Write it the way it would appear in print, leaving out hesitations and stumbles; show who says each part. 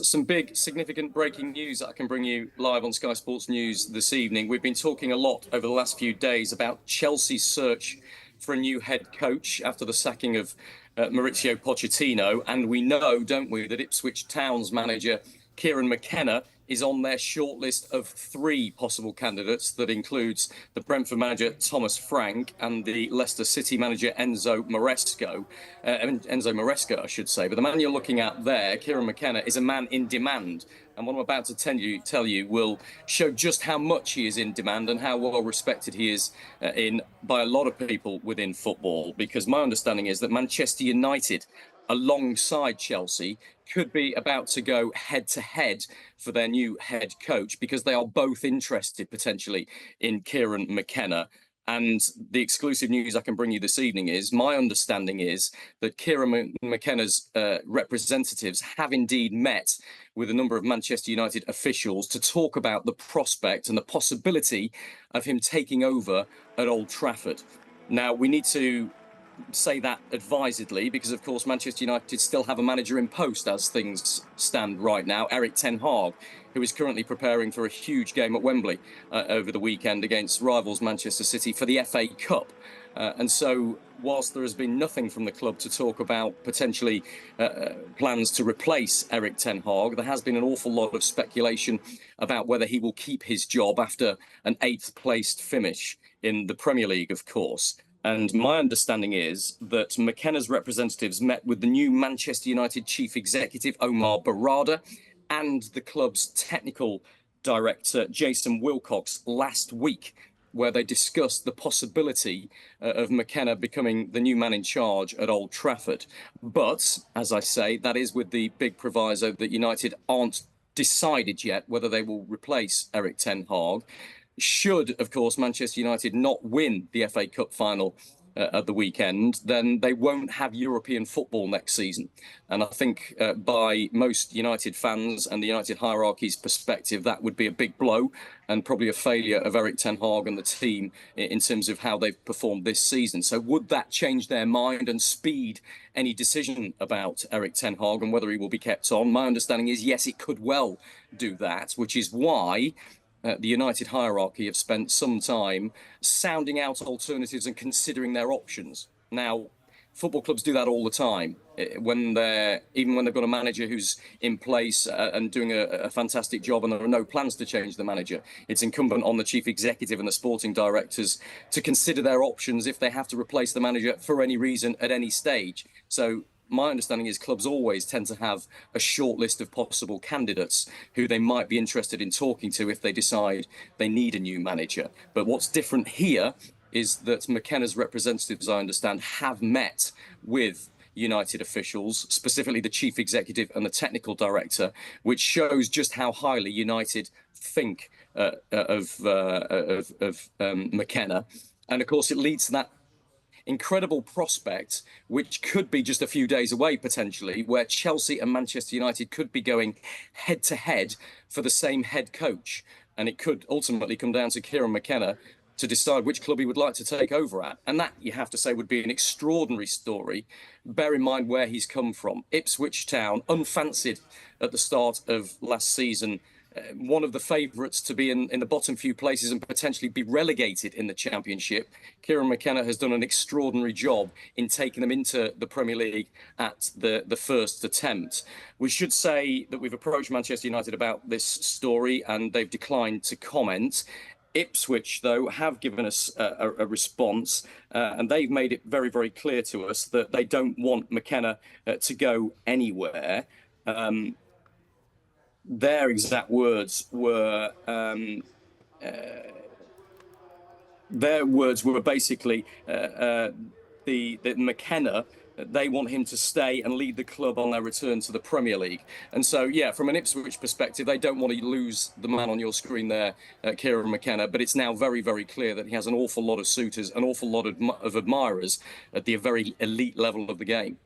Speaker 1: some big, significant breaking news that I can bring you live on Sky Sports News this evening. We've been talking a lot over the last few days about Chelsea's search for a new head coach after the sacking of Maurizio Pochettino. And we know, don't we, that Ipswich Town's manager, Kieran McKenna, is on their shortlist of three possible candidates. That includes the Brentford manager Thomas Frank and the Leicester City manager Enzo Maresca, I should say. But the man you're looking at there, Kieran McKenna, is a man in demand. And what I'm about to tell you will show just how much he is in demand and how well respected he is by a lot of people within football. Because my understanding is that Manchester United, alongside Chelsea, could be about to go head-to-head for their new head coach, because they are both interested potentially in Kieran McKenna. And the exclusive news I can bring you this evening is, my understanding is that Kieran McKenna's representatives have indeed met with a number of Manchester United officials to talk about the prospect and the possibility of him taking over at Old Trafford. Now, we need to say that advisedly, because of course Manchester United still have a manager in post as things stand right now, Erik ten Hag, who is currently preparing for a huge game at Wembley over the weekend against rivals Manchester City for the FA Cup. And so whilst there has been nothing from the club to talk about potentially plans to replace Erik ten Hag, there has been an awful lot of speculation about whether he will keep his job after an 8th placed finish in the Premier League, of course. And my understanding is that McKenna's representatives met with the new Manchester United chief executive, Omar Barada, and the club's technical director, Jason Wilcox, last week, where they discussed the possibility of McKenna becoming the new man in charge at Old Trafford. But, as I say, that is with the big proviso that United aren't decided yet whether they will replace Erik ten Hag. Should, of course, Manchester United not win the FA Cup final at the weekend, then they won't have European football next season. And I think by most United fans and the United hierarchy's perspective, that would be a big blow and probably a failure of Erik ten Hag and the team in terms of how they've performed this season. So would that change their mind and speed any decision about Erik ten Hag and whether he will be kept on? My understanding is, yes, it could well do that, which is why the United hierarchy have spent some time sounding out alternatives and considering their options. Now, football clubs do that all the time. Even when they've got a manager who's in place and doing a fantastic job and there are no plans to change the manager, it's incumbent on the chief executive and the sporting directors to consider their options if they have to replace the manager for any reason at any stage. So my understanding is clubs always tend to have a short list of possible candidates who they might be interested in talking to if they decide they need a new manager. But what's different here is that McKenna's representatives, I understand, have met with United officials, specifically the chief executive and the technical director, which shows just how highly United think of McKenna. And of course, it leads to that incredible prospect, which could be just a few days away potentially, where Chelsea and Manchester United could be going head to head for the same head coach. And it could ultimately come down to Kieran McKenna to decide which club he would like to take over at. And that, you have to say, would be an extraordinary story. Bear in mind where he's come from. Ipswich Town, unfancied at the start of last season, one of the favourites to be in the bottom few places and potentially be relegated in the Championship. Kieran McKenna has done an extraordinary job in taking them into the Premier League at the first attempt. We should say that we've approached Manchester United about this story and they've declined to comment. Ipswich, though, have given us a response and they've made it very, very clear to us that they don't want McKenna to go anywhere. Their exact words were basically the McKenna, they want him to stay and lead the club on their return to the Premier League. And so, yeah, from an Ipswich perspective, they don't want to lose the man on your screen there, Kieran McKenna. But it's now very, very clear that he has an awful lot of suitors, an awful lot of admirers at the very elite level of the game.